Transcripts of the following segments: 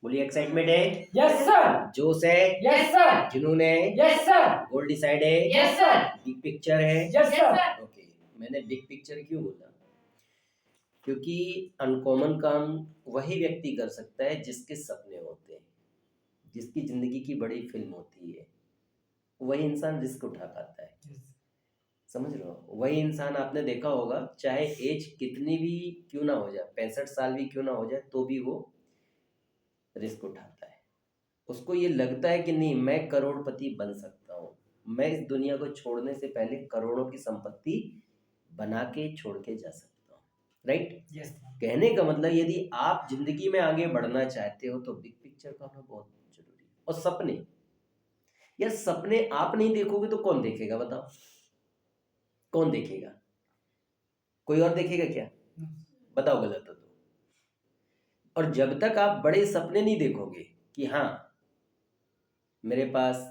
बोलिए एक्साइटमेंट है, yes sir, जोश है, यस सर, जुनून है, यस सर, गोल डिसाइड है, यस सर, बिग पिक्चर है, यस सर। ओके। मैंने बिग पिक्चर क्यों बोला? क्योंकि अनकॉमन काम वही व्यक्ति कर सकता है जिसके सपने होते हैं, जिसकी जिंदगी की बड़ी फिल्म होती है, वही इंसान रिस्क उठा पाता है। समझ रहे हो? वही इंसान आपने देखा होगा, चाहे एज कितनी भी क्यों ना हो जाए, 65 साल भी क्यों ना हो जाए, तो भी वो रिस्क उठाता है। उसको ये लगता है कि नहीं, मैं करोड़पति बन सकता हूँ, मैं इस दुनिया को छोड़ने से पहले करोड़ों की संपत्ति बना के छोड़ के जा सकता हूँ। राइट? यस कहने का मतलब, यदि आप जिंदगी में आगे बढ़ना चाहते हो तो बिग पिक्चर का होना बहुत जरूरी है। और सपने, यार सपने आप नहीं देखोगे तो कौन देखेगा? बताओ, कौन देखेगा? कोई और देखेगा क्या? बताओ, गलत हो तो। और जब तक आप बड़े सपने नहीं देखोगे कि हाँ मेरे पास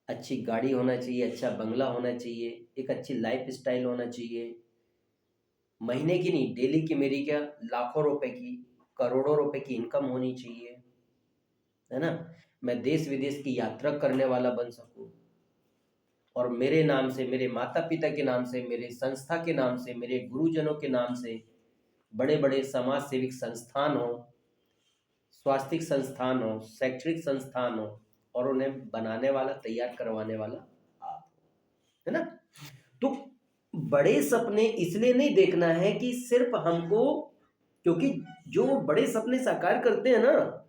अच्छी गाड़ी होना चाहिए, अच्छा बंगला होना चाहिए, एक अच्छी लाइफ स्टाइल होना चाहिए, महीने की नहीं डेली की मेरी क्या लाखों रुपए की, करोड़ों रुपए की इनकम होनी चाहिए, है ना, मैं देश विदेश की यात्रा करने वाला बन सकूं, और मेरे नाम से, मेरे माता पिता के नाम से, मेरे संस्था के नाम से, मेरे गुरुजनों के नाम से बड़े बड़े समाज सेविक संस्थान हो, स्वास्थ्य संस्थान हो, शैक्षणिक संस्थान हो, और उन्हें बनाने वाला, तैयार करवाने वाला आप हो, है ना। तो बड़े सपने इसलिए नहीं देखना है कि सिर्फ हमको, क्योंकि जो बड़े सपने साकार करते हैं ना,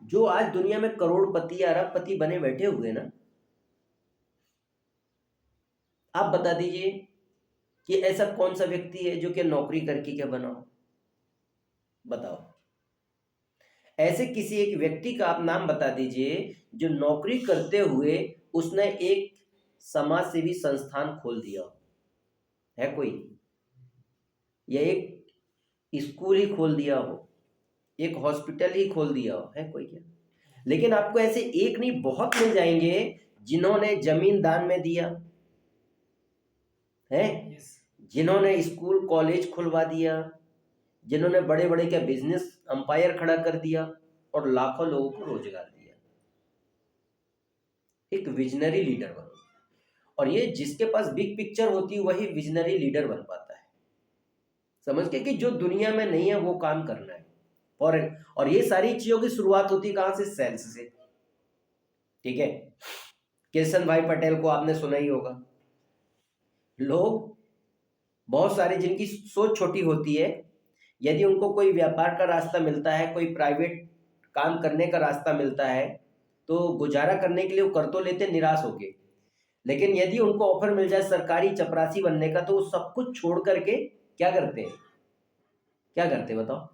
जो आज दुनिया में करोड़पति अरबपति बने बैठे हुए ना, आप बता दीजिए कि ऐसा कौन सा व्यक्ति है जो कि नौकरी करके क्या बना हो? बताओ, ऐसे किसी एक व्यक्ति का आप नाम बता दीजिए जो नौकरी करते हुए उसने एक समाज सेवी संस्थान खोल दिया हो। है कोई? या एक स्कूल ही खोल दिया हो, एक हॉस्पिटल ही खोल दिया हो? है कोई क्या? लेकिन आपको ऐसे एक नहीं बहुत मिल जाएंगे जिन्होंने जमीन दान में दिया है, जिन्होंने स्कूल कॉलेज खुलवा दिया, जिन्होंने बड़े बड़े क्या बिजनेस अंपायर खड़ा कर दिया और लाखों लोगों को रोजगार दिया। एक विजनरी लीडर बनो। और ये जिसके पास बिग पिक्चर होती है वही विजनरी लीडर बन पाता है। समझ के कि जो दुनिया में नहीं है वो काम करना है। और ये सारी चीजों की शुरुआत होती है कहां से? सेल्स से। ठीक है, किशन भाई पटेल को आपने सुना ही होगा। लोग बहुत सारे जिनकी सोच छोटी होती है, यदि उनको कोई व्यापार का रास्ता मिलता है, कोई प्राइवेट काम करने का रास्ता मिलता है, तो गुजारा करने के लिए वो कर तो लेते निराश होके, लेकिन यदि उनको ऑफर मिल जाए सरकारी चपरासी बनने का, तो वो सब कुछ छोड़ करके क्या करते हैं? क्या करते हैं बताओ?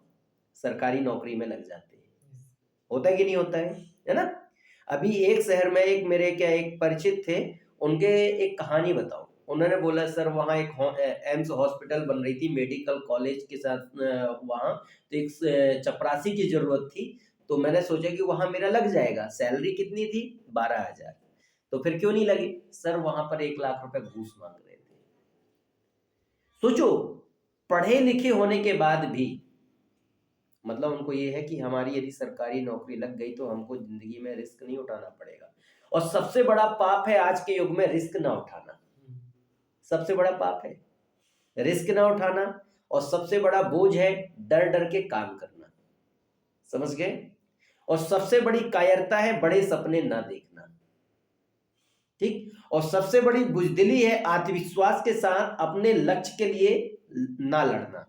सरकारी नौकरी में लग जाते हैं। होता है कि नहीं होता है ना? अभी एक शहर में एक मेरे क्या एक परिचित थे, उनके एक कहानी बताओ। उन्होंने बोला सर वहाँ एक एम्स हॉस्पिटल बन रही थी मेडिकल कॉलेज के साथ, वहाँ तो एक चपरासी की जरूरत थी, तो मैंने सोचा कि वहाँ मेरा लग जाएगा। सैलरी कितनी थी? 12,000। तो फिर क्यों नहीं लगी? सर वहां पर 1 लाख रुपए घूस मांग रहे थे। सोचो, पढ़े लिखे होने के बाद भी, मतलब उनको ये है कि हमारी यदि सरकारी नौकरी लग गई तो हमको जिंदगी में रिस्क नहीं उठाना पड़ेगा। और सबसे बड़ा पाप है आज के युग में रिस्क ना उठाना। सबसे बड़ा पाप है रिस्क ना उठाना, और सबसे बड़ा बोझ है डर डर के काम करना। समझ गए? और सबसे बड़ी कायरता है बड़े सपने ना देखना। ठीक, और सबसे बड़ी बुजदिली है आत्मविश्वास के साथ अपने लक्ष्य के लिए ना लड़ना।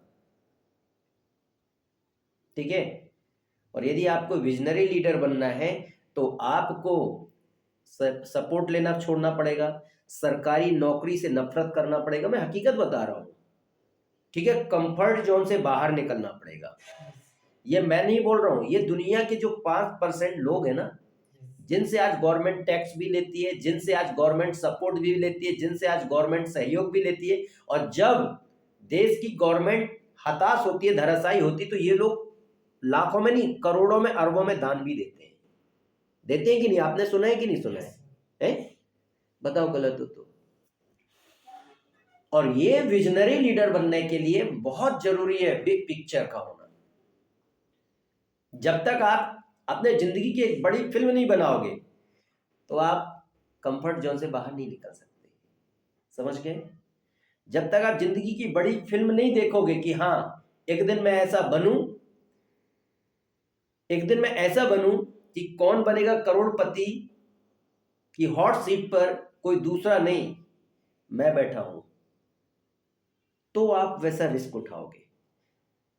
ठीक है, और यदि आपको विजनरी लीडर बनना है तो आपको सपोर्ट लेना छोड़ना पड़ेगा, सरकारी नौकरी से नफरत करना पड़ेगा। मैं हकीकत बता रहा हूं, ठीक है, कंफर्ट जोन से बाहर निकलना पड़ेगा। ये मैं नहीं बोल रहा हूं, ये दुनिया के जो 5% लोग हैं ना, जिनसे आज गवर्नमेंट टैक्स भी लेती है, जिनसे आज गवर्नमेंट सपोर्ट भी लेती है, जिनसे आज गवर्नमेंट सहयोग भी लेती है, और जब देश की गवर्नमेंट हताश होती है, धराशायी होती, तो ये लोग लाखों में नहीं करोड़ों में अरबों में दान भी देते हैं। देते हैं कि नहीं? आपने सुना है कि नहीं सुना है? बताओ गलत हो तो। और ये विजनरी लीडर बनने के लिए बहुत जरूरी है बिग पिक्चर का होना। जब तक आप अपने जिंदगी की एक बड़ी फिल्म नहीं बनाओगे तो आप कंफर्ट जोन से बाहर नहीं निकल सकते। समझ गए? जब तक आप जिंदगी की बड़ी फिल्म नहीं देखोगे कि हाँ एक दिन मैं ऐसा बनूं, एक दिन मैं ऐसा बनूं कि कौन बनेगा करोड़पति की हॉट सीट पर, कोई दूसरा नहीं, मैं बैठा हूं, तो आप वैसा रिस्क उठाओगे।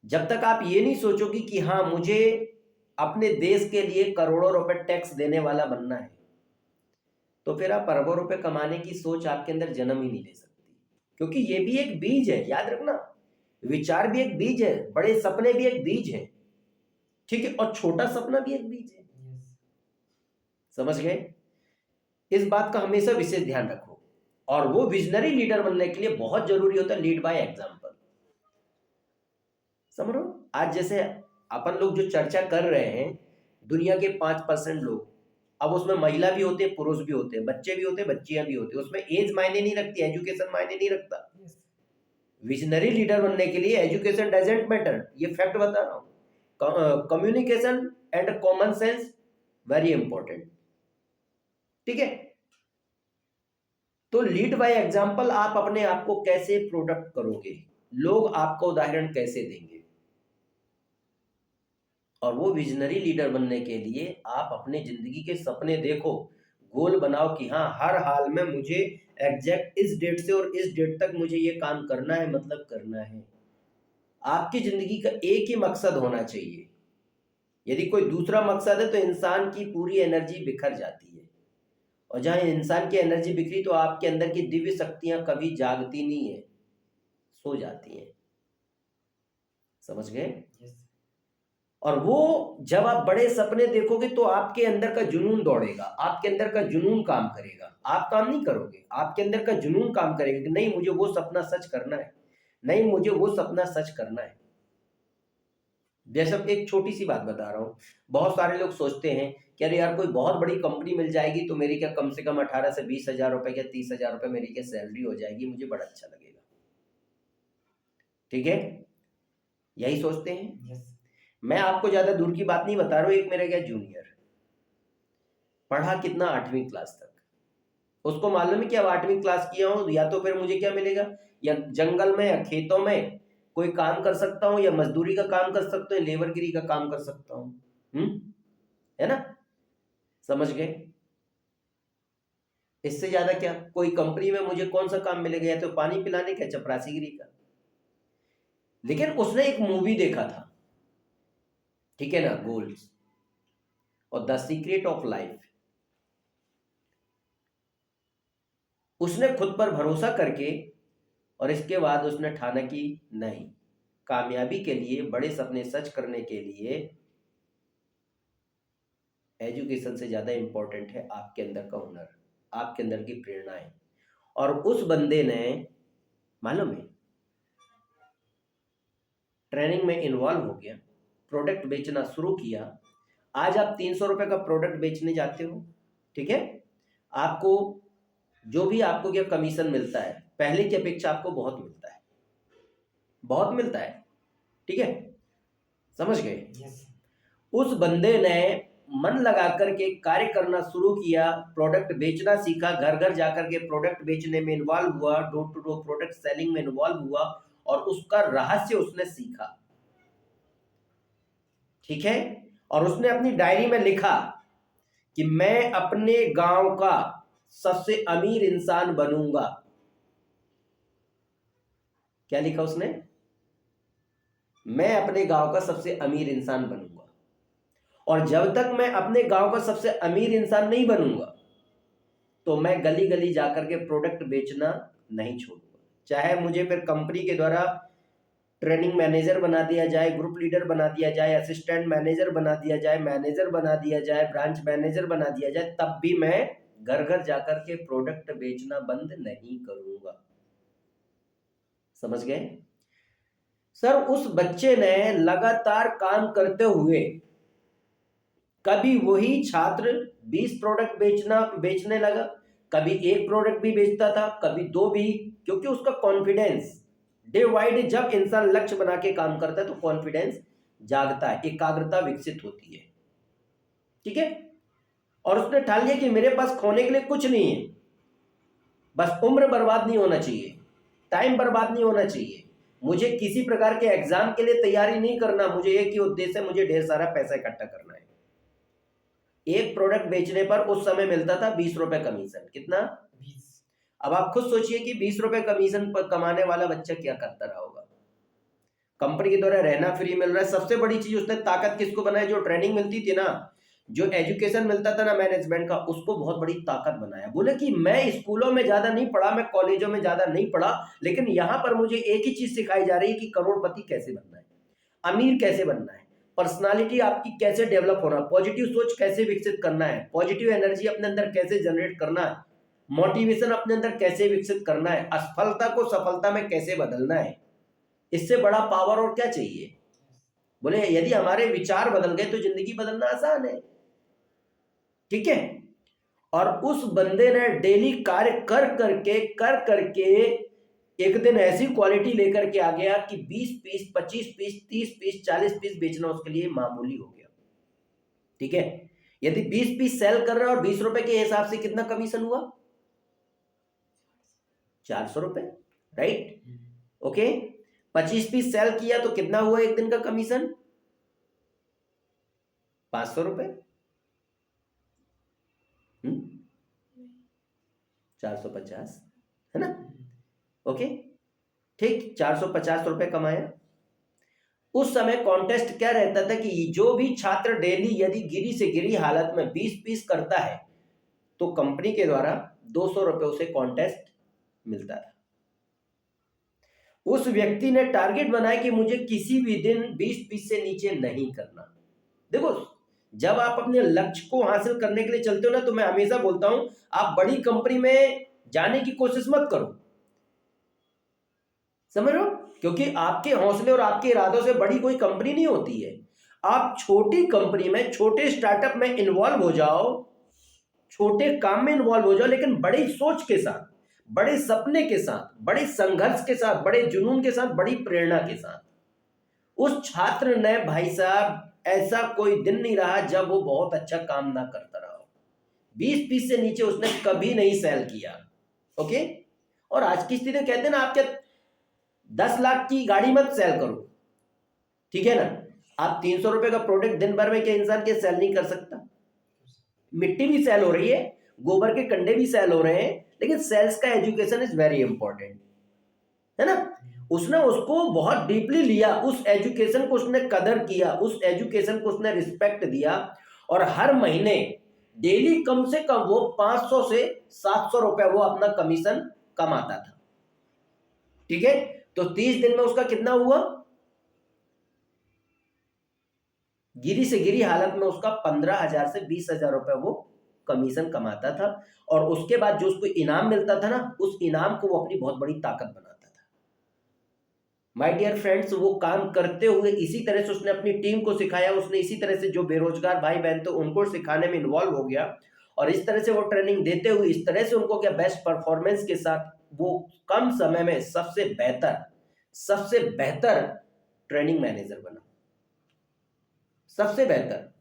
जब तक आप ये नहीं सोचोगे कि हाँ मुझे अपने देश के लिए करोड़ों रुपए टैक्स देने वाला बनना है, तो फिर आप अरबों रुपए कमाने की सोच आपके अंदर जन्म ही नहीं ले सकती। क्योंकि ये भी एक बीज है, याद रखना, विचार भी एक बीज है, बड़े सपने भी एक बीज है, ठीक है, और छोटा सपना भी एक बीज है। समझ गए? इस बात का हमेशा विशेष ध्यान रखो। और वो विजनरी लीडर बनने के लिए बहुत जरूरी होता है लीड बाय एग्जांपल। समझो, आज जैसे अपन लोग जो चर्चा कर रहे हैं, दुनिया के 5% लोग, अब उसमें महिला भी होते हैं, पुरुष भी होते हैं, बच्चे भी होते हैं, बच्चियां भी होती हैं, उसमें एज मायने नहीं रखती, एजुकेशन मायने नहीं रखता। विजनरी लीडर बनने के लिए एजुकेशन डजंट मैटर, ये फैक्ट बता रहा हूं। Communication and common sense very important, ठीक है। तो लीड बाय एग्जांपल आप अपने आप को कैसे प्रोडक्ट करोगे, लोग आपको उदाहरण कैसे देंगे। और वो विजनरी लीडर बनने के लिए आप अपने जिंदगी के सपने देखो, गोल बनाओ कि हाँ हर हाल में मुझे एग्जैक्ट इस डेट से और इस डेट तक मुझे ये काम करना है, मतलब करना है। आपकी जिंदगी का एक ही मकसद होना चाहिए। यदि कोई दूसरा मकसद है तो इंसान की पूरी एनर्जी बिखर जाती है, और जहां इंसान की एनर्जी बिखरी तो आपके अंदर की दिव्य शक्तियां कभी जागती नहीं है, सो जाती हैं। समझ गए? और वो जब आप बड़े सपने देखोगे तो आपके अंदर का जुनून दौड़ेगा, आपके अंदर का जुनून काम करेगा। आप काम नहीं करोगे, आपके अंदर का जुनून काम करेगा कि नहीं मुझे वो सपना सच करना है, नहीं मुझे वो सपना सच करना है। जैसे एक छोटी सी बात बता रहा हूँ, बहुत सारे लोग सोचते हैं कि अरे यार कोई बहुत बड़ी कंपनी मिल जाएगी तो मेरी क्या कम से कम 18 से 20 हजार रुपए या 30 हजार रुपए मेरी क्या सैलरी हो जाएगी, मुझे बड़ा अच्छा लगेगा। ठीक है, यही सोचते हैं। मैं आपको ज्यादा दूर की बात नहीं बता रहा हूँ। एक मेरा क्या जूनियर पढ़ा कितना, 8वीं क्लास तक, उसको मालूम है कि अब 8वीं क्लास किया हूँ या तो फिर मुझे क्या मिलेगा, या जंगल में या खेतों में कोई काम कर सकता हूँ, या मजदूरी का काम कर सकता हूँ, लेबरगिरी का काम कर सकता हूँ। है ना? समझ गए? इससे ज्यादा क्या, कोई कंपनी में मुझे कौन सा काम मिलेगा, या तो पानी पिलाने का, चपरासीगिरी का। लेकिन उसने एक मूवी देखा था, ठीक है ना, गोल्स और द सीक्रेट ऑफ लाइफ। उसने खुद पर भरोसा करके और इसके बाद उसने ठाना कि नहीं, कामयाबी के लिए, बड़े सपने सच करने के लिए एजुकेशन से ज्यादा इंपॉर्टेंट है आपके अंदर का हुनर, आपके अंदर की प्रेरणाएं। और उस बंदे ने, मालूम है, ट्रेनिंग में इन्वॉल्व हो गया, प्रोडक्ट बेचना शुरू किया। आज आप 300 रुपए का प्रोडक्ट बेचने जाते हो, ठीक है, आपको जो भी आपको क्या कमीशन मिलता है, पहले की अपेक्षा आपको बहुत मिलता है, बहुत मिलता है, ठीक है। समझ गए? उस बंदे ने मन लगा करके कार्य करना शुरू किया, प्रोडक्ट बेचना सीखा, घर घर जाकर के प्रोडक्ट बेचने में इन्वॉल्व हुआ, door to door product selling में इन्वॉल्व हुआ, और उसका रहस्य उसने सीखा, ठीक है। और उसने अपनी डायरी में लिखा कि मैं अपने गांव का सबसे अमीर इंसान बनूंगा। क्या लिखा उसने? मैं अपने गांव का सबसे अमीर इंसान बनूंगा। और जब तक मैं अपने गांव का सबसे अमीर इंसान नहीं बनूंगा तो मैं गली गली जाकर के प्रोडक्ट बेचना नहीं छोड़ूंगा। चाहे मुझे फिर कंपनी के द्वारा ट्रेनिंग मैनेजर बना दिया जाए, ग्रुप लीडर बना दिया जाए, असिस्टेंट मैनेजर बना दिया जाए, मैनेजर बना दिया जाए, ब्रांच मैनेजर बना दिया जाए, तब भी मैं घर घर जाकर के प्रोडक्ट बेचना बंद नहीं करूंगा। समझ गए? सर, उस बच्चे ने लगातार काम करते हुए कभी वही छात्र 20 प्रोडक्ट बेचने लगा, कभी एक प्रोडक्ट भी बेचता था, कभी दो भी, क्योंकि उसका कॉन्फिडेंस डे वाइड, जब इंसान लक्ष्य बना के काम करता है तो कॉन्फिडेंस जागता है, एकाग्रता विकसित होती है। ठीक है, और उसने ठान लिया कि मेरे पास खोने के लिए कुछ नहीं है, बस उम्र बर्बाद नहीं होना चाहिए, टाइम बर्बाद नहीं होना चाहिए, मुझे किसी प्रकार के एग्जाम के लिए तैयारी नहीं करना, मुझे एक ही उद्देश्य है, मुझे ढेर सारा पैसा इकट्ठा करना है। एक प्रोडक्ट बेचने पर उस समय मिलता था 20 रुपए कमीशन। कितना? 20। अब आप खुद सोचिए कि 20 रुपए कमीशन पर कमाने वाला बच्चा क्या करता रहा होगा। कंपनी के द्वारा रहना फ्री मिल रहा है, सबसे बड़ी चीज उसने ताकत किसको बनाई? जो ट्रेनिंग मिलती थी ना, जो एजुकेशन मिलता था ना मैनेजमेंट का, उसको बहुत बड़ी ताकत बनाया। बोले कि मैं स्कूलों में ज्यादा नहीं पढ़ा, मैं कॉलेजों में ज्यादा नहीं पढ़ा, लेकिन यहां पर मुझे एक ही चीज सिखाई जा रही है कि करोड़पति कैसे बनना है, अमीर कैसे बनना है, पर्सनालिटी आपकी कैसे डेवलप होना, पॉजिटिव सोच कैसे विकसित करना है, पॉजिटिव एनर्जी अपने अंदर कैसे जनरेट करना है, मोटिवेशन अपने अंदर कैसे विकसित करना है, असफलता को सफलता में कैसे बदलना है। इससे बड़ा पावर और क्या चाहिए? बोले यदि हमारे विचार बदल गए तो जिंदगी बदलना आसान है। ठीक है, और उस बंदे ने डेली कार्य कर करके एक दिन ऐसी क्वालिटी लेकर के आ गया कि 20 पीस, 25 पीस, 30 पीस, 40 पीस बेचना उसके लिए मामूली हो गया। ठीक है, यदि 20 पीस सेल कर रहा है और 20 रुपए के हिसाब से कितना कमीशन हुआ? 400 रुपए, राइट? ओके, 25 पीस सेल किया तो कितना हुआ एक दिन का कमीशन? 500 रुपए। 450 है ना? ओके, ठीक, 450 रुपए कमाया। उस समय कॉन्टेस्ट क्या रहता था कि जो भी छात्र डेली यदि गिरी से गिरी हालत में 20 पीस करता है तो कंपनी के द्वारा 200 रुपए उसे कॉन्टेस्ट मिलता था। उस व्यक्ति ने टारगेट बनाया कि मुझे किसी भी दिन 20 पीस से नीचे नहीं करना। देखो, जब आप अपने लक्ष्य को हासिल करने के लिए चलते हो ना, तो मैं हमेशा बोलता हूं आप बड़ी कंपनी में जाने की कोशिश मत करो, समझ रहे हो? क्योंकि आपके हौसले और आपके इरादों से बड़ी कोई कंपनी नहीं होती है। आप छोटी कंपनी में, छोटे स्टार्टअप में इन्वॉल्व हो जाओ, छोटे काम में इन्वॉल्व हो जाओ, लेकिन बड़ी सोच के साथ, बड़े सपने के साथ, बड़े संघर्ष के साथ, बड़े जुनून के साथ, बड़ी प्रेरणा के साथ। उस छात्र ने भाई साहब ऐसा कोई दिन नहीं रहा जब वो बहुत अच्छा काम ना करता रहा हो। 20 पीस से नीचे उसने कभी नहीं सेल किया। ओके, और आज की स्थिति कहते हैं ना, आप क्या 10 लाख की गाड़ी मत सेल करो, ठीक है ना? आप 300 रुपए का प्रोडक्ट दिन भर में क्या इंसान के सेल नहीं कर सकता? मिट्टी भी सेल हो रही है, गोबर के कंडे भी सेल हो रहे हैं, लेकिन सेल्स का एजुकेशन इज वेरी इंपॉर्टेंट, है ना? उसने उसको बहुत डीपली लिया, उस एजुकेशन को उसने कदर किया, उस एजुकेशन को उसने रिस्पेक्ट दिया, और हर महीने डेली कम से कम वो 500 से 700 रुपए वो अपना कमीशन कमाता था। ठीक है, तो 30 दिन में उसका कितना हुआ? गिरी से गिरी हालत में उसका 15,000 से 20,000 रुपए वो कमीशन कमाता था, और उसके बाद जो उसको इनाम मिलता था ना, उस इनाम को वो अपनी बहुत बड़ी ताकत बनाता था। माय डियर फ्रेंड्स, वो काम करते हुए इसी तरह से उसने अपनी टीम को सिखाया, उसने इसी तरह से जो बेरोजगार भाई बहन थे उनको सिखाने में इन्वॉल्व हो गया, और इस तरह से वो ट्रेनिंग देते हुए इस तरह से उनको क्या बेस्ट परफॉर्मेंस के साथ वो कम समय में सबसे बेहतर ट्रेनिंग मैनेजर बना। सबसे बेहतर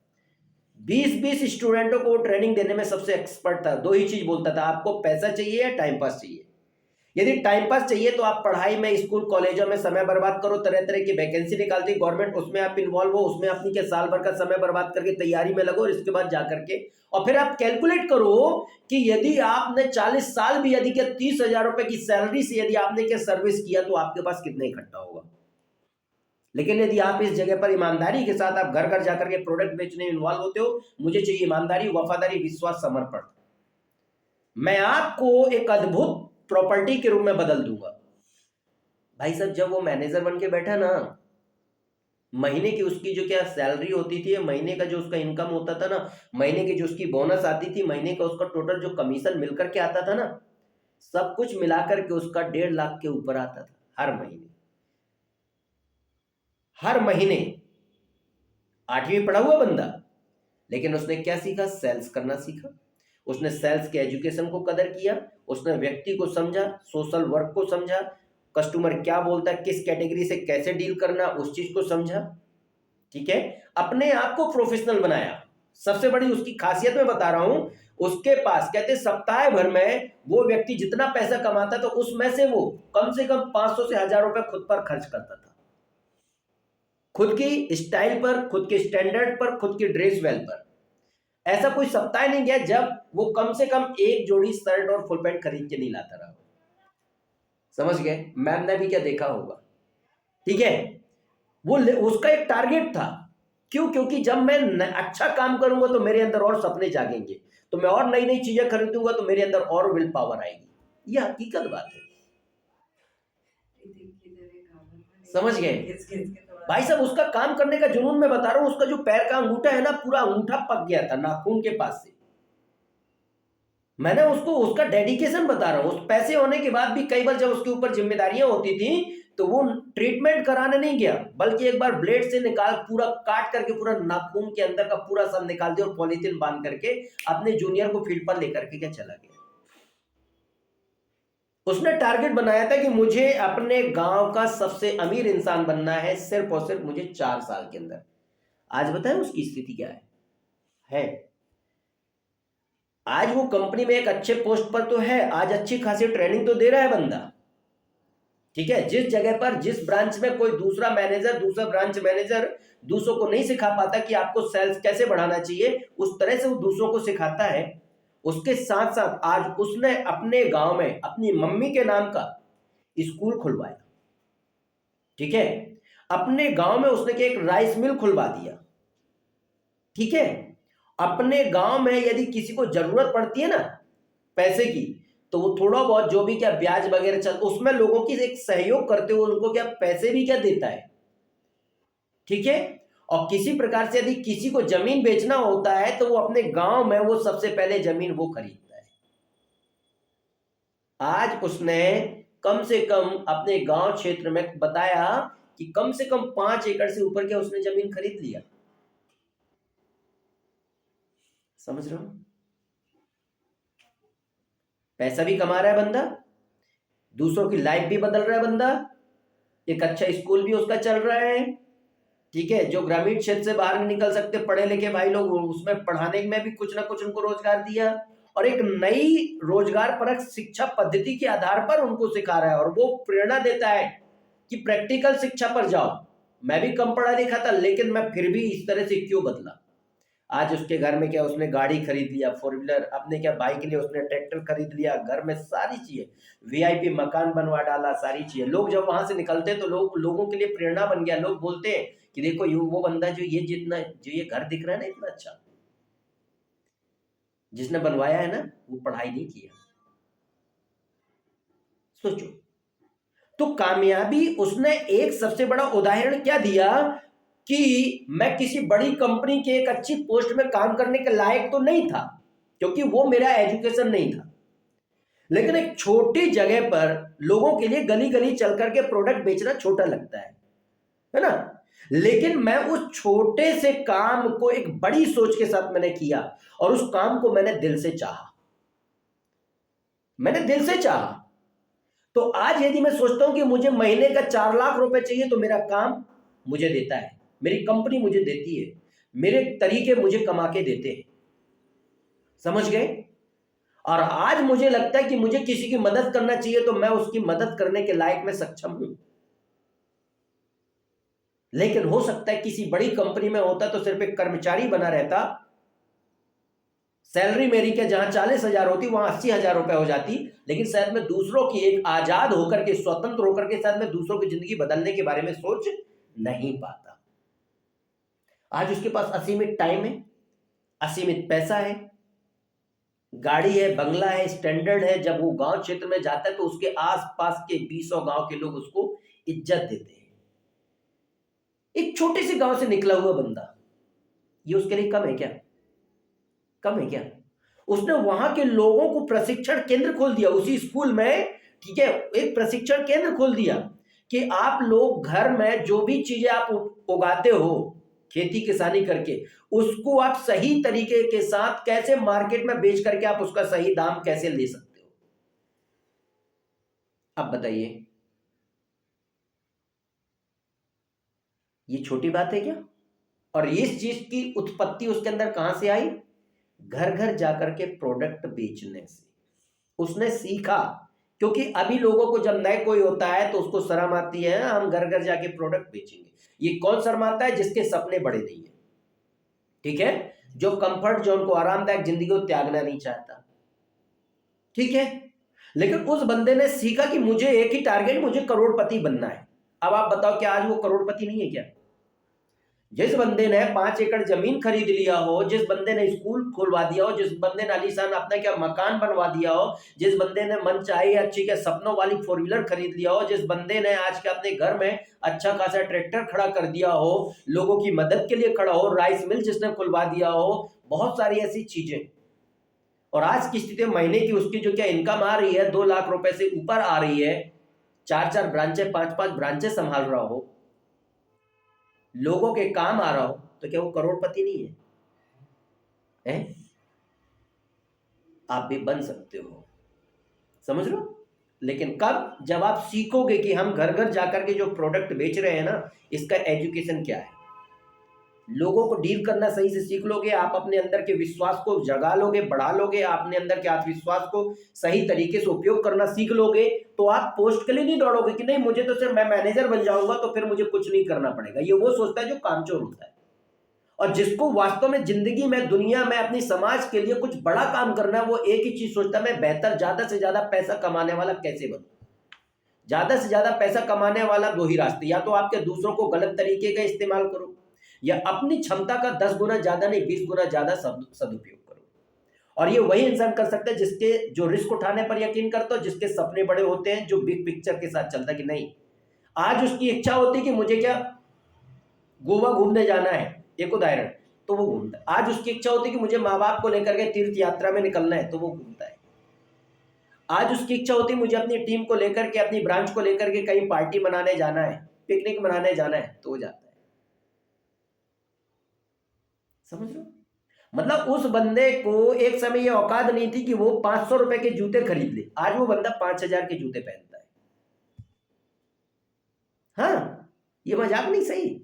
20 स्टूडेंटों को ट्रेनिंग देने में सबसे एक्सपर्ट था। दो ही चीज बोलता था, आपको पैसा चाहिए या टाइम पास चाहिए। यदि टाइम पास चाहिए तो आप पढ़ाई में, स्कूल कॉलेजों में समय बर्बाद करो, तरह तरह की वैकेंसी निकालती गवर्नमेंट, उसमें आप इन्वॉल्व हो, उसमें अपनी के साल भर का समय बर्बाद करके तैयारी में लगो, और इसके बाद जाकर के और फिर आप कैलकुलेट करो कि यदि आपने 40 साल भी यदि के 30,000 रुपए की सैलरी से यदि आपने क्या सर्विस किया तो आपके पास कितना इकट्ठा होगा। लेकिन यदि आप इस जगह पर ईमानदारी के साथ आप घर घर जाकर के प्रोडक्ट बेचने में इन्वॉल्व होते हो, मुझे चाहिए ईमानदारी, वफादारी, विश्वास, समर्पण, मैं आपको एक अद्भुत प्रॉपर्टी के रूप में बदल दूंगा। भाई साहब, जब वो मैनेजर बन के बैठा ना, महीने की उसकी जो क्या सैलरी होती थी, महीने का जो उसका इनकम होता था ना, महीने की जो उसकी बोनस आती थी, महीने का उसका टोटल जो कमीशन मिलकर के आता था ना, सब कुछ मिलाकर के उसका 1.5 लाख के ऊपर आता था हर महीने। हर महीने 8वीं पढ़ा हुआ बंदा, लेकिन उसने क्या सीखा? सेल्स करना सीखा। उसने सेल्स के एजुकेशन को कदर किया, उसने व्यक्ति को समझा, सोशल वर्क को समझा, कस्टमर क्या बोलता है, किस कैटेगरी से कैसे डील करना, उस चीज को समझा। ठीक है, अपने आप को प्रोफेशनल बनाया। सबसे बड़ी उसकी खासियत मैं बता रहा हूं, उसके पास कहते सप्ताह भर में वो व्यक्ति जितना पैसा कमाता तो उसमें से वो कम से कम 500 से 1000 रुपए खुद पर खर्च करता था, खुद की स्टाइल पर, खुद के स्टैंडर्ड पर, खुद की ड्रेस वेल पर। ऐसा कोई सप्ताह नहीं गया जब वो कम से कम एक जोड़ी शर्ट और फुल पैंट खरीद के नहीं लाता रहा। समझ गए? मैम ने भी क्या देखा होगा। ठीक है, वो उसका एक टारगेट था। क्यों? क्योंकि जब मैं अच्छा काम करूंगा तो मेरे अंदर और सपने जागेंगे, तो मैं और नई नई चीजें खरीदूंगा तो मेरे अंदर और विल पावर आएगी। यह हकीकत बात है। समझ गए भाई साहब? उसका काम करने का जुनून मैं बता रहा हूं, उसका जो पैर का अंगूठा है ना, पूरा अंगूठा पक गया था नाखून के पास से। मैंने उसको उसका डेडिकेशन बता रहा हूं। उस पैसे होने के बाद भी कई बार जब उसके ऊपर जिम्मेदारियां होती थी तो वो ट्रीटमेंट कराने नहीं गया, बल्कि एक बार ब्लेड से निकाल पूरा काट करके पूरा नाखून के अंदर का पूरा सब निकाल दिया और पॉलीथिन बांध करके अपने जूनियर को फील्ड पर लेकर के क्या चला गया। उसने टारगेट बनाया था कि मुझे अपने गांव का सबसे अमीर इंसान बनना है, सिर्फ और सिर्फ मुझे 4 साल के अंदर। आज बताएं उसकी स्थिति क्या है? आज वो कंपनी में एक अच्छे पोस्ट पर तो है, आज अच्छी खासी ट्रेनिंग तो दे रहा है बंदा। ठीक है, जिस जगह पर, जिस ब्रांच में कोई दूसरा मैनेजर, दूसरा ब्रांच मैनेजर दूसरों को नहीं सिखा पाता कि आपको सेल्स कैसे बढ़ाना चाहिए, उस तरह से वो दूसरों को सिखाता है। उसके साथ साथ आज उसने अपने गांव में अपनी मम्मी के नाम का स्कूल खुलवाया। ठीक है, अपने गांव में उसने एक राइस मिल खुलवा दिया। ठीक है, अपने गांव में यदि किसी को जरूरत पड़ती है ना पैसे की, तो वो थोड़ा बहुत जो भी क्या ब्याज वगैरह चल, उसमें लोगों की एक सहयोग करते हुए उनको क्या पैसे भी क्या देता है। ठीक है, और किसी प्रकार से यदि किसी को जमीन बेचना होता है तो वो अपने गांव में वो सबसे पहले जमीन वो खरीदता है। आज उसने कम से कम अपने गांव क्षेत्र में बताया कि कम से कम 5 एकड़ से ऊपर क्या उसने जमीन खरीद लिया। समझ रहे हो? पैसा भी कमा रहा है बंदा, दूसरों की लाइफ भी बदल रहा है बंदा, एक अच्छा स्कूल भी उसका चल रहा है। ठीक है, जो ग्रामीण क्षेत्र से बाहर नहीं निकल सकते पढ़े लिखे भाई लोग, उसमें पढ़ाने में भी कुछ ना कुछ उनको रोजगार दिया, और एक नई रोजगार परक शिक्षा पद्धति के आधार पर उनको सिखा रहा है, और वो प्रेरणा देता है कि प्रैक्टिकल शिक्षा पर जाओ। मैं भी कम पढ़ा लिखा था, लेकिन मैं फिर भी इस तरह से क्यों बदला। आज उसके घर में क्या उसने गाड़ी खरीद लिया, 4 व्हीलर, अपने क्या बाइक लिया, उसने ट्रैक्टर खरीद लिया, घर में सारी चीजें, वीआईपी मकान बनवा डाला, सारी चीजें। लोग जब वहां से निकलते तो लोगों के लिए प्रेरणा बन गया। लोग बोलते हैं कि देखो ये वो बंदा जो ये जितना जो ये घर दिख रहा है ना इतना अच्छा, जिसने बनवाया है ना वो पढ़ाई नहीं किया। सोचो, तो कामयाबी उसने एक सबसे बड़ा उदाहरण क्या दिया कि मैं किसी बड़ी कंपनी के एक अच्छी पोस्ट में काम करने के लायक तो नहीं था, क्योंकि वो मेरा एजुकेशन नहीं था, लेकिन एक छोटी जगह पर लोगों के लिए गली गली चल करके प्रोडक्ट बेचना छोटा लगता है ना। लेकिन मैं उस छोटे से काम को एक बड़ी सोच के साथ मैंने किया, और उस काम को मैंने दिल से चाहा, मैंने दिल से चाहा। तो आज यदि मैं सोचता हूं कि मुझे महीने का 4 लाख रुपए चाहिए, तो मेरा काम मुझे देता है, मेरी कंपनी मुझे देती है, मेरे तरीके मुझे कमा के देते हैं। समझ गए? और आज मुझे लगता है कि मुझे किसी की मदद करना चाहिए तो मैं उसकी मदद करने के लायक में सक्षम हूं। लेकिन हो सकता है किसी बड़ी कंपनी में होता तो सिर्फ एक कर्मचारी बना रहता, सैलरी मेरी क्या जहां 40,000 होती वहां 80,000 रुपए हो जाती, लेकिन शायद मैं दूसरों की, एक आजाद होकर के, स्वतंत्र होकर के, शायद मैं दूसरों की जिंदगी बदलने के बारे में सोच नहीं पाता। आज उसके पास असीमित टाइम है, असीमित पैसा है, गाड़ी है, बंगला है, स्टैंडर्ड है। जब वो गांव क्षेत्र में जाता है तो उसके आसपास के 20 गांव के लोग उसको इज्जत देते हैं। एक छोटे से गांव से निकला हुआ बंदा, ये उसके लिए कम है क्या? कम है क्या? उसने वहां के लोगों को प्रशिक्षण केंद्र खोल दिया उसी स्कूल में। ठीक है, एक प्रशिक्षण केंद्र खोल दिया कि आप लोग घर में जो भी चीजें आप उगाते हो खेती किसानी करके, उसको आप सही तरीके के साथ कैसे मार्केट में बेच करके आप उसका सही दाम कैसे ले सकते हो। अब बताइए, ये छोटी बात है क्या? और इस चीज की उत्पत्ति उसके अंदर कहां से आई? घर घर जाकर के प्रोडक्ट बेचने से उसने सीखा। क्योंकि अभी लोगों को जब नए कोई होता है तो उसको शर्म आती है, हम घर घर जाके प्रोडक्ट बेचेंगे। ये कौन शर्माता है? जिसके सपने बड़े नहीं है, ठीक है, जो कंफर्ट जोन को, आरामदायक जिंदगी को त्यागना नहीं चाहता, ठीक है। लेकिन उस बंदे ने सीखा कि मुझे एक ही टारगेट, मुझे करोड़पति बनना है। अब आप बताओ क्या आज वो करोड़पति नहीं है क्या? जिस बंदे ने 5 एकड़ जमीन खरीद लिया हो, जिस बंदे ने स्कूल खुलवा दिया हो, जिस बंदे ने आलीशान अपना क्या मकान बनवा दिया हो, जिस बंदे ने मन चाहे अच्छी के सपनों वाली 4 व्हीलर खरीद लिया हो, जिस बंदे ने आज के अपने घर में अच्छा खासा ट्रैक्टर खड़ा कर दिया हो, लोगों की मदद के लिए खड़ा हो, राइस मिल जिसने खुलवा दिया हो, बहुत सारी ऐसी चीजें। और आज की स्थिति में महीने की उसकी जो क्या इनकम आ रही है 2 लाख रुपए से ऊपर आ रही है, 4 4 ब्रांचें 5 5 ब्रांचें संभाल रहा हो, लोगों के काम आ रहा हो, तो क्या वो करोड़पति नहीं है? हैं? आप भी बन सकते हो, समझ लो। लेकिन कब? जब आप सीखोगे कि हम घर घर जाकर के जो प्रोडक्ट बेच रहे हैं ना, इसका एजुकेशन क्या है, लोगों को डील करना सही से सीख लोगे, आप अपने अंदर के विश्वास को जगा लोगे, बढ़ा लोगे, अपने अंदर के आत्मविश्वास को सही तरीके से उपयोग करना सीख लोगे, तो आप पोस्ट के लिए नहीं दौड़ोगे कि नहीं मुझे तो सिर्फ मैं मैनेजर बन जाऊंगा तो फिर मुझे कुछ नहीं करना पड़ेगा। ये वो सोचता है जो कामचोर होता है। और जिसको वास्तव में जिंदगी में, दुनिया में, अपनी समाज के लिए कुछ बड़ा काम करना है, वो एक ही चीज सोचता है, मैं बेहतर, ज्यादा से ज्यादा पैसा कमाने वाला कैसे बनूं। ज्यादा से ज्यादा पैसा कमाने वाला 2 ही रास्ते, या तो आपके दूसरों को गलत तरीके का इस्तेमाल करो, या अपनी क्षमता का 10 गुना ज्यादा नहीं 20 गुना ज्यादा सदुपयोग करो। और ये वही इंसान कर सकता है जिसके, जो रिस्क उठाने पर यकीन करता हो, जिसके सपने बड़े होते हैं, जो बिग पिक्चर के साथ चलता है कि नहीं, आज उसकी इच्छा होती है कि मुझे क्या गोवा घूमने जाना है, एक उदाहरण, तो वो घूमता है। आज उसकी इच्छा होती है कि मुझे माँ बाप को लेकर के तीर्थ यात्रा में निकलना है, तो वो घूमता है। आज उसकी इच्छा होती है मुझे अपनी टीम को लेकर के, अपनी ब्रांच को लेकर के कहीं पार्टी मनाने जाना है, पिकनिक मनाने जाना है, तो वो जाता है। समझ लो, मतलब उस बंदे को एक समय ये औकात नहीं थी कि वो 500 रुपए के जूते खरीद ले, आज वो बंदा 5000 के जूते पहनता है। हाँ, ये मजाक नहीं, सही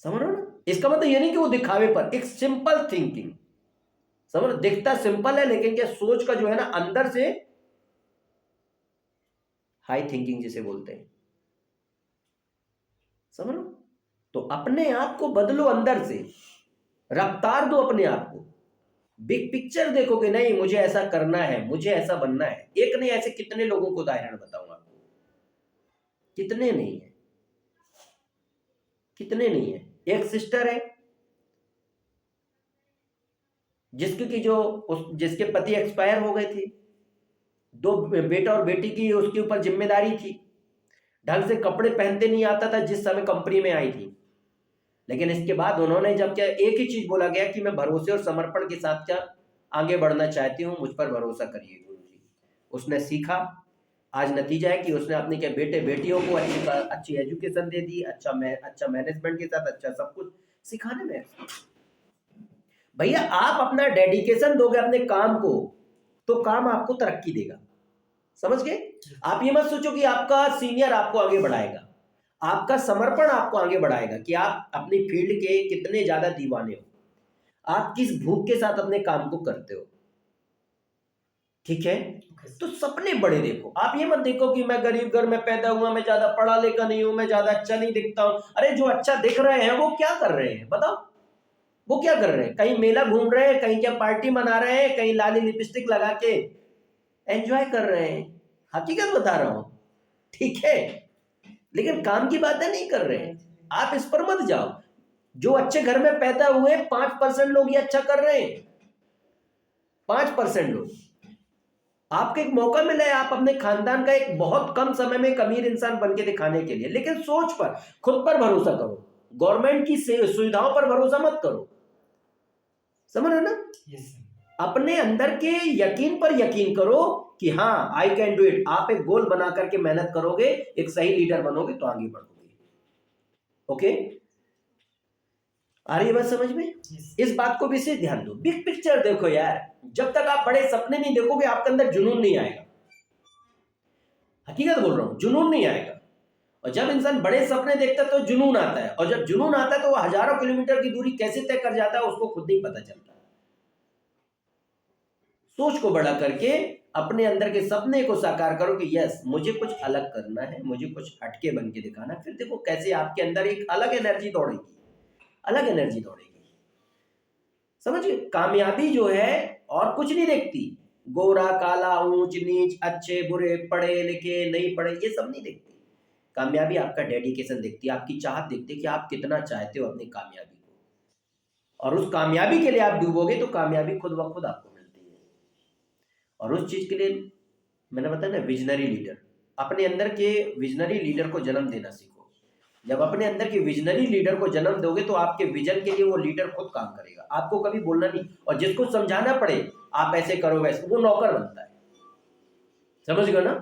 समझ लो ना। इसका मतलब ये नहीं कि वो दिखावे पर, एक सिंपल थिंकिंग, समझ, दिखता सिंपल है लेकिन क्या सोच का जो है ना अंदर से हाई थिंकिंग जिसे बोलते हैं, समझ लो। तो अपने आप को बदलो अंदर से, रफ्तार दो अपने आप को, बिग पिक्चर देखोगे, नहीं मुझे ऐसा करना है, मुझे ऐसा बनना है। एक नहीं, ऐसे कितने लोगों को उदाहरण बताऊंगा आपको, कितने नहीं है, कितने नहीं है। एक सिस्टर है जिसकी की जो जिसके पति एक्सपायर हो गए थे, 2 बेटा और बेटी की उसके ऊपर जिम्मेदारी थी, ढंग से कपड़े पहनते नहीं आता था जिस समय कंपनी में आई थी। लेकिन इसके बाद उन्होंने जब क्या, एक ही चीज बोला गया कि मैं भरोसे और समर्पण के साथ क्या आगे बढ़ना चाहती हूँ, मुझ पर भरोसा करिए गुरुजी। उसने सीखा, आज नतीजा है कि उसने अपने क्या बेटे बेटियों को अच्छी एजुकेशन दे दी, अच्छा मैनेजमेंट के साथ अच्छा सब कुछ सिखाने में। भैया आप अपना डेडिकेशन दोगे अपने काम को, तो काम आपको तरक्की देगा, समझ गए। आप ये मत सोचो कि आपका सीनियर आपको आगे बढ़ाएगा, आपका समर्पण आपको आगे बढ़ाएगा, कि आप अपनी फील्ड के कितने ज्यादा दीवाने हो, आप किस भूख के साथ अपने काम को करते हो, ठीक है। तो सपने बड़े देखो, आप ये मत देखो कि मैं गरीब घर में पैदा हुआ, मैं ज्यादा पढ़ा लिखा नहीं हूं, मैं ज्यादा अच्छा नहीं दिखता हूं। अरे जो अच्छा दिख रहे हैं वो क्या कर रहे हैं बताओ, वो क्या कर रहे हैं? कहीं मेला घूम रहे हैं, कहीं क्या पार्टी मना रहे हैं, कहीं लाली लिपस्टिक लगा के एंजॉय कर रहे हैं, हकीकत बता रहा हूं, ठीक है। लेकिन काम की बातें नहीं कर रहे हैं, आप इस पर मत जाओ। जो अच्छे घर में पैदा हुए 5% लोग ये अच्छा कर रहे हैं, 5% लोग। आपको एक मौका मिला है, आप अपने खानदान का एक बहुत कम समय में एक अमीर इंसान बन के दिखाने के लिए, लेकिन सोच पर, खुद पर भरोसा करो, गवर्नमेंट की सुविधाओं पर भरोसा मत करो, समझ रहे ना। अपने अंदर के यकीन पर यकीन करो कि हाँ आई कैन डू इट। आप एक गोल बना करके मेहनत करोगे, एक सही लीडर बनोगे तो आगे बढ़ोगे। ओके, आ रही है बात समझ में? इस बात को विशेष ध्यान दो, बिग पिक्चर देखो यार। जब तक आप बड़े सपने नहीं देखोगे आपके अंदर जुनून नहीं आएगा, हकीकत बोल रहा हूं, जुनून नहीं आएगा। और जब इंसान बड़े सपने देखता है तो जुनून आता है, और जब जुनून आता है तो वो हजारों किलोमीटर की दूरी कैसे तय कर जाता है उसको खुद नहीं पता चलता। सोच को बड़ा करके अपने अंदर के सपने को साकार करो कि यस मुझे कुछ अलग करना है, मुझे कुछ हटके बन के दिखाना है। फिर देखो कैसे आपके अंदर एक अलग एनर्जी दौड़ेगी, अलग एनर्जी दौड़ेगी। समझिए, कामयाबी जो है और कुछ नहीं देखती, गोरा काला, ऊंच नीच, अच्छे बुरे, पढ़े लिखे नहीं पढ़े, ये सब नहीं देखती। कामयाबी आपका डेडिकेशन देखती है, आपकी चाहत देखती है कि आप कितना चाहते हो अपनी कामयाबी को, और उस कामयाबी के लिए आप डूबोगे तो कामयाबी खुद ब खुद आपको मिलती है। और उस चीज के लिए मैंने बताया ना, विजनरी लीडर, अपने अंदर के विजनरी लीडर को जन्म देना सीखो। जब अपने अंदर के विजनरी लीडर को जन्म दोगे तो आपके विजन के लिए वो लीडर खुद काम करेगा, आपको कभी बोलना नहीं। और जिसको समझाना पड़े आप ऐसे करो वैसे, वो नौकर बनता है। समझ गए ना?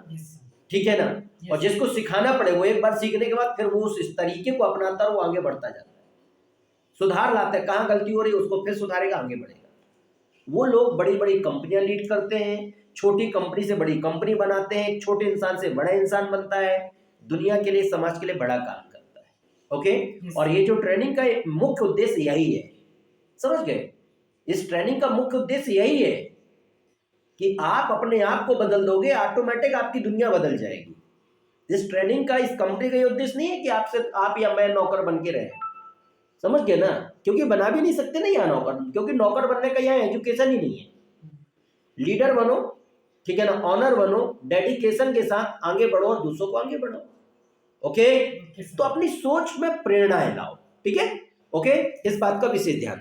ठीक है ना? और जिसको सिखाना पड़े वो एक बार सीखने के बाद फिर वो उस तरीके को अपनाता है, वो आगे बढ़ता जाता है, सुधार लाता है, कहाँ गलती हो रही है उसको फिर सुधारेगा, आगे बढ़ेगा। वो लोग बड़ी बड़ी कंपनियां लीड करते हैं, छोटी कंपनी से बड़ी कंपनी बनाते हैं, एक छोटे इंसान से बड़ा इंसान बनता है, दुनिया के लिए समाज के लिए बड़ा काम करता है। ओके, और ये जो ट्रेनिंग का मुख्य उद्देश्य यही है, समझ गए? इस ट्रेनिंग का मुख्य उद्देश्य यही है कि आप अपने आप को बदल दोगे, ऑटोमेटिक आपकी दुनिया बदल जाएगी। इस ट्रेनिंग का, इस कंपनी का ये उद्देश्य नहीं है कि आपसे आप या मैं नौकर बन के रहे, समझ गए ना? क्योंकि बना भी नहीं सकते ना यहाँ नौकर, क्योंकि नौकर बनने का यहाँ एजुकेशन ही नहीं है। लीडर बनो, ठीक है ना, ऑनर बनो, डेडिकेशन के साथ आगे बढ़ो और दूसरों को आगे बढ़ो। ओके, तो अपनी सोच में प्रेरणाएं लाओ, ठीक है? ओके, इस बात का विशेष ध्यान।